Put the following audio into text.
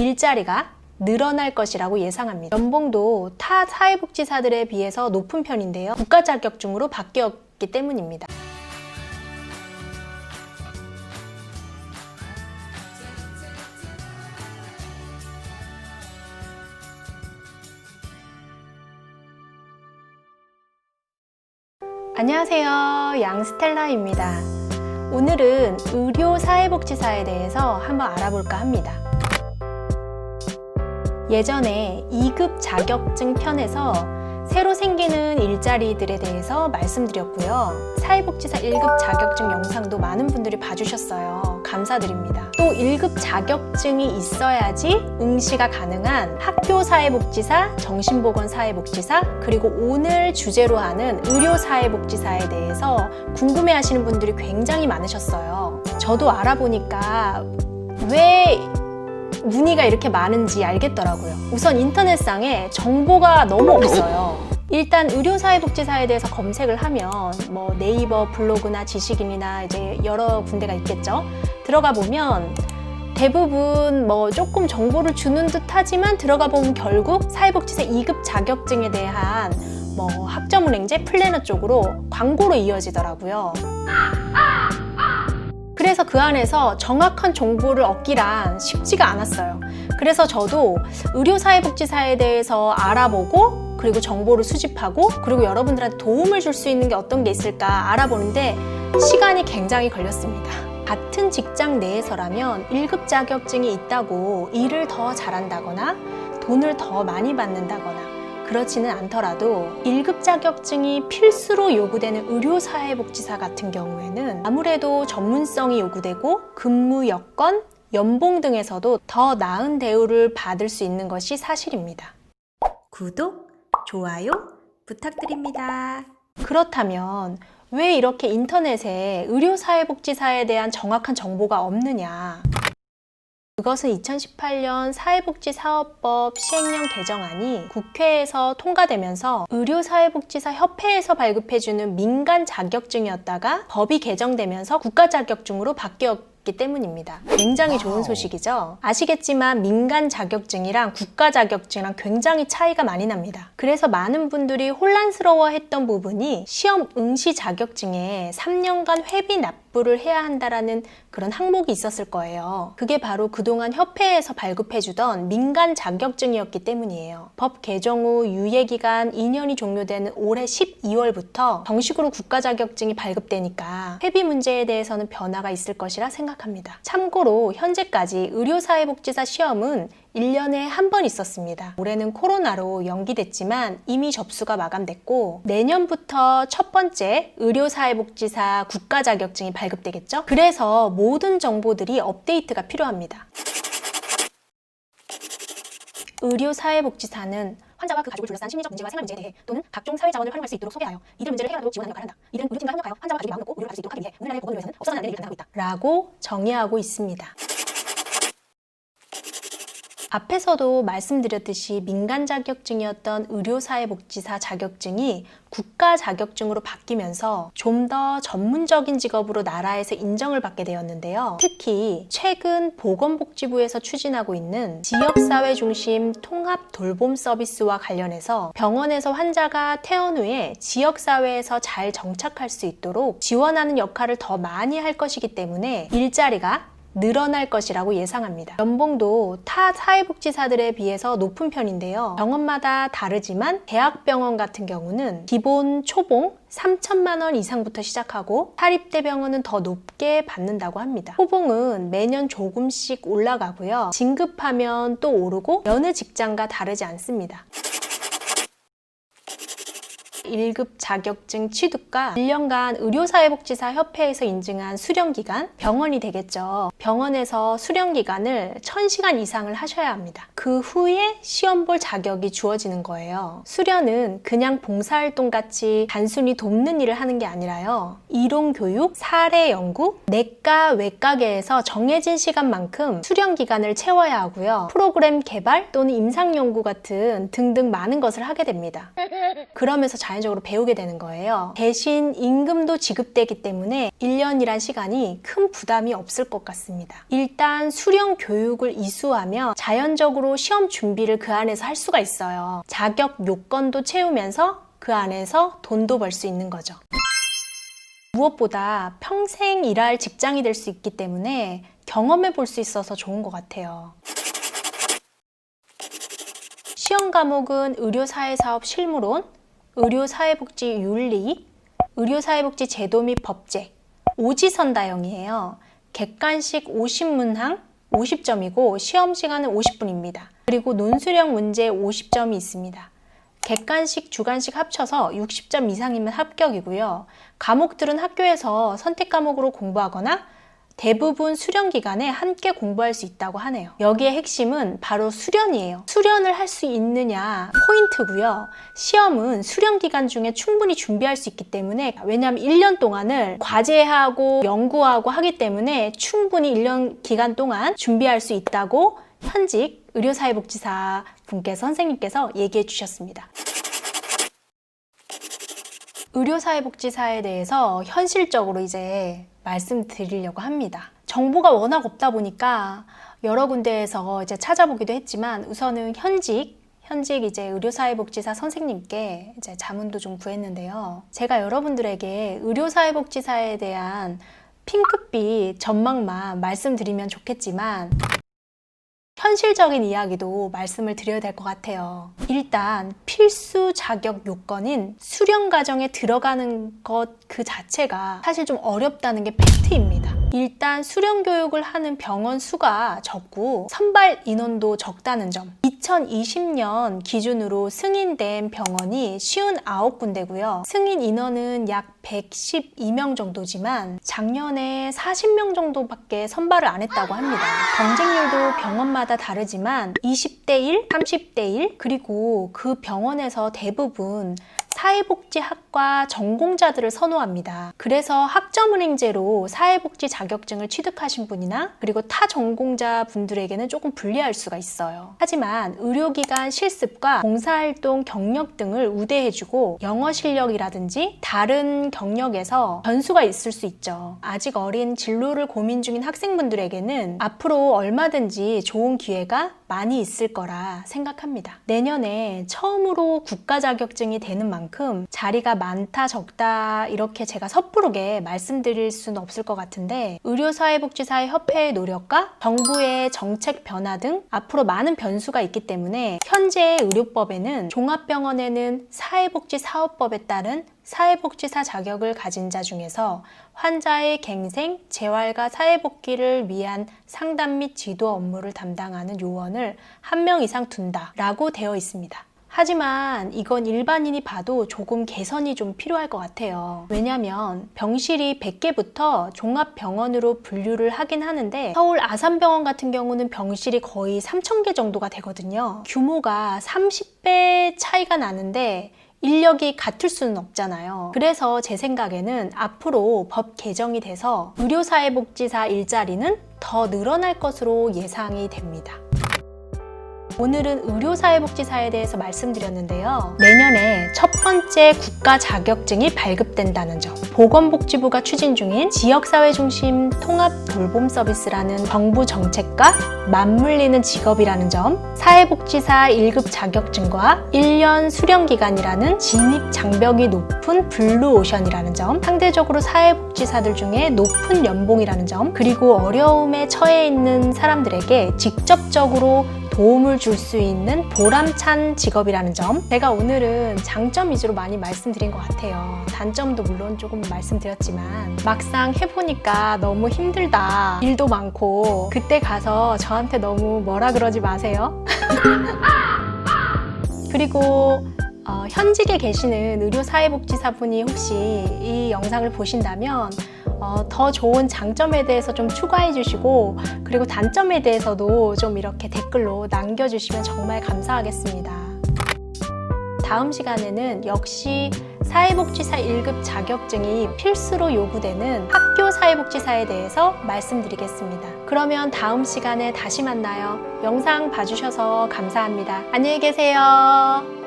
일자리가 늘어날 것이라고 예상합니다. 연봉도 타 사회복지사들에 비해서 높은 편인데요. 국가 자격증으로 바뀌었기 때문입니다. 안녕하세요, 양스텔라입니다. 오늘은 의료사회복지사에 대해서 한번 알아볼까 합니다. 예전에 2급 자격증 편에서 새로 생기는 일자리들에 대해서 말씀드렸고요. 사회복지사 1급 자격증 영상도 많은 분들이 봐주셨어요. 감사드립니다. 또 1급 자격증이 있어야지 응시가 가능한 학교사회복지사, 정신보건사회복지사, 그리고 오늘 주제로 하는 의료사회복지사에 대해서 궁금해하시는 분들이 굉장히 많으셨어요. 저도 알아보니까 왜 문의가 이렇게 많은지 알겠더라고요. 우선 인터넷상에 정보가 너무 없어요. 일단 의료사회복지사에 대해서 검색을 하면 뭐 네이버 블로그나 지식인이나 이제 여러 군데가 있겠죠. 들어가 보면 대부분 뭐 조금 정보를 주는 듯 하지만 들어가 보면 결국 사회복지사 2급 자격증에 대한 뭐 학점은행제, 플래너 쪽으로 광고로 이어지더라고요. 그래서 그 안에서 정확한 정보를 얻기란 쉽지가 않았어요. 그래서 저도 의료사회복지사에 대해서 알아보고 그리고 정보를 수집하고 그리고 여러분들한테 도움을 줄 수 있는 게 어떤 게 있을까 알아보는데 시간이 굉장히 걸렸습니다. 같은 직장 내에서라면 1급 자격증이 있다고 일을 더 잘한다거나 돈을 더 많이 받는다거나 그렇지는 않더라도 1급 자격증이 필수로 요구되는 의료사회복지사 같은 경우에는 아무래도 전문성이 요구되고 근무 여건, 연봉 등에서도 더 나은 대우를 받을 수 있는 것이 사실입니다. 구독, 좋아요 부탁드립니다. 그렇다면 왜 이렇게 인터넷에 의료사회복지사에 대한 정확한 정보가 없느냐? 그것은 2018년 사회복지사업법 시행령 개정안이 국회에서 통과되면서 의료사회복지사 협회에서 발급해주는 민간 자격증이었다가 법이 개정되면서 국가 자격증으로 바뀌었기 때문입니다. 굉장히 좋은 소식이죠. 아시겠지만 민간 자격증이랑 국가 자격증이랑 굉장히 차이가 많이 납니다. 그래서 많은 분들이 혼란스러워했던 부분이 시험 응시 자격증에 3년간 회비 납부를 해야 한다라는 그런 항목이 있었을 거예요. 그게 바로 그동안 협회에서 발급해주던 민간 자격증이었기 때문이에요. 법 개정 후 유예기간 2년이 종료되는 올해 12월부터 정식으로 국가 자격증이 발급되니까 회비 문제에 대해서는 변화가 있을 것이라 생각합니다. 참고로 현재까지 의료사회복지사 시험은 1년에 한 번 있었습니다. 올해는 코로나로 연기됐지만 이미 접수가 마감됐고 내년부터 첫 번째 의료사회복지사 국가 자격증이 발급되겠죠? 그래서 모든 정보들이 업데이트가 필요합니다. 의료사회복지사는 환자와 그 가족을 둘러싼 심리적 문제와 생활 문제에 대해 또는 각종 사회 자원을 활용할 수 있도록 소개하여 이들 문제를 해결하도록 지원하는 역할을 한다. 이들은 의료팀과 협력하여 환자와 가족이 마음 놓고 의료를 받을 수 있도록 하기 위해 우리나라의 보건을 위해서는 없어서는 안 되는 일을 감당하고 있다. 라고 정의하고 있습니다. 앞에서도 말씀드렸듯이 민간 자격증이었던 의료사회복지사 자격증이 국가 자격증으로 바뀌면서 좀 더 전문적인 직업으로 나라에서 인정을 받게 되었는데요. 특히 최근 보건복지부에서 추진하고 있는 지역사회 중심 통합 돌봄 서비스와 관련해서 병원에서 환자가 퇴원 후에 지역사회에서 잘 정착할 수 있도록 지원하는 역할을 더 많이 할 것이기 때문에 일자리가 늘어날 것이라고 예상합니다. 연봉도 타 사회복지사들에 비해서 높은 편인데요. 병원마다 다르지만 대학병원 같은 경우는 기본 초봉 3천만 원 이상부터 시작하고 사립대 병원은 더 높게 받는다고 합니다. 호봉은 매년 조금씩 올라가고요. 진급하면 또 오르고 여느 직장과 다르지 않습니다. 1급 자격증 취득과 1년간 의료사회복지사 협회에서 인증한 수련기간, 병원이 되겠죠. 병원에서 수련기간을 1000시간 이상을 하셔야 합니다. 그 후에 시험 볼 자격이 주어지는 거예요. 수련은 그냥 봉사활동 같이 단순히 돕는 일을 하는 게 아니라요. 이론교육, 사례연구, 내과, 외과계에서 정해진 시간만큼 수련기간을 채워야 하고요. 프로그램 개발 또는 임상연구 같은 등등 많은 것을 하게 됩니다. 그러면서 자연스럽게 자연적으로 배우게 되는 거예요. 대신 임금도 지급되기 때문에 1년이란 시간이 큰 부담이 없을 것 같습니다. 일단 수령 교육을 이수하면 자연적으로 시험 준비를 그 안에서 할 수가 있어요. 자격 요건도 채우면서 그 안에서 돈도 벌 수 있는 거죠. 무엇보다 평생 일할 직장이 될 수 있기 때문에 경험해 볼 수 있어서 좋은 것 같아요. 시험 과목은 의료사회사업 실무론, 의료사회복지 윤리, 의료사회복지 제도 및 법제, 오지선다형이에요. 객관식 50문항 50점이고 시험 시간은 50분입니다. 그리고 논술형 문제 50점이 있습니다. 객관식, 주관식 합쳐서 60점 이상이면 합격이고요. 과목들은 학교에서 선택 과목으로 공부하거나 대부분 수련 기간에 함께 공부할 수 있다고 하네요. 여기에 핵심은 바로 수련이에요. 수련을 할 수 있느냐 포인트고요. 시험은 수련 기간 중에 충분히 준비할 수 있기 때문에, 왜냐하면 1년 동안을 과제하고 연구하고 하기 때문에 충분히 1년 기간 동안 준비할 수 있다고 현직 의료사회복지사 분께서 선생님께서 얘기해 주셨습니다. 의료사회복지사에 대해서 현실적으로 이제 말씀드리려고 합니다. 정보가 워낙 없다 보니까 여러 군데에서 이제 찾아보기도 했지만 우선은 현직 이제 의료사회복지사 선생님께 이제 자문도 좀 구했는데요. 제가 여러분들에게 의료사회복지사에 대한 핑크빛 전망만 말씀드리면 좋겠지만 현실적인 이야기도 말씀을 드려야 될 것 같아요. 일단 필수 자격 요건인 수련 과정에 들어가는 것 그 자체가 사실 좀 어렵다는 게 팩트입니다. 일단 수련 교육을 하는 병원 수가 적고 선발 인원도 적다는 점. 2020년 기준으로 승인된 병원이 59군데고요. 승인 인원은 약 112명 정도지만 작년에 40명 정도밖에 선발을 안 했다고 합니다. 경쟁률도 병원마다 다르지만 20대 1, 30대 1, 그리고 그 병원에서 대부분 사회복지학과 전공자들을 선호합니다. 그래서 학점은행제로 사회복지 자격증을 취득하신 분이나 그리고 타 전공자 분들에게는 조금 불리할 수가 있어요. 하지만 의료기관 실습과 봉사활동 경력 등을 우대해주고 영어 실력이라든지 다른 경력에서 변수가 있을 수 있죠. 아직 어린 진로를 고민 중인 학생분들에게는 앞으로 얼마든지 좋은 기회가 많이 있을 거라 생각합니다. 내년에 처음으로 국가 자격증이 되는 만큼 자리가 많다 적다 이렇게 제가 섣부르게 말씀드릴 수는 없을 것 같은데, 의료사회복지사의 협회의 노력과 정부의 정책 변화 등 앞으로 많은 변수가 있기 때문에 현재의 의료법에는 종합병원에는 사회복지사업법에 따른 사회복지사 자격을 가진 자 중에서 환자의 갱생, 재활과 사회복귀를 위한 상담 및 지도 업무를 담당하는 요원을 1명 이상 둔다라고 되어 있습니다. 하지만 이건 일반인이 봐도 조금 개선이 좀 필요할 것 같아요. 왜냐하면 병실이 100개부터 종합병원으로 분류를 하긴 하는데 서울 아산병원 같은 경우는 병실이 거의 3,000개 정도가 되거든요. 규모가 30배 차이가 나는데 인력이 같을 수는 없잖아요. 그래서 제 생각에는 앞으로 법 개정이 돼서 의료사회복지사 일자리는 더 늘어날 것으로 예상이 됩니다. 오늘은 의료사회복지사에 대해서 말씀드렸는데요. 내년에 첫 번째 국가 자격증이 발급된다는 점, 보건복지부가 추진 중인 지역사회 중심 통합 돌봄 서비스라는 정부 정책과 맞물리는 직업이라는 점, 사회복지사 1급 자격증과 1년 수련기간이라는 진입 장벽이 높은 블루오션이라는 점, 상대적으로 사회복지사들 중에 높은 연봉이라는 점, 그리고 어려움에 처해 있는 사람들에게 직접적으로 도움을 줄 수 있는 보람찬 직업이라는 점. 제가 오늘은 장점 위주로 많이 말씀드린 것 같아요. 단점도 물론 조금 말씀드렸지만 막상 해보니까 너무 힘들다, 일도 많고, 그때 가서 저한테 너무 뭐라 그러지 마세요. 그리고 현직에 계시는 의료사회복지사분이 혹시 이 영상을 보신다면 더 좋은 장점에 대해서 좀 추가해 주시고, 그리고 단점에 대해서도 좀 이렇게 댓글로 남겨주시면 정말 감사하겠습니다. 다음 시간에는 역시 사회복지사 1급 자격증이 필수로 요구되는 학교 사회복지사에 대해서 말씀드리겠습니다. 그러면 다음 시간에 다시 만나요. 영상 봐주셔서 감사합니다. 안녕히 계세요.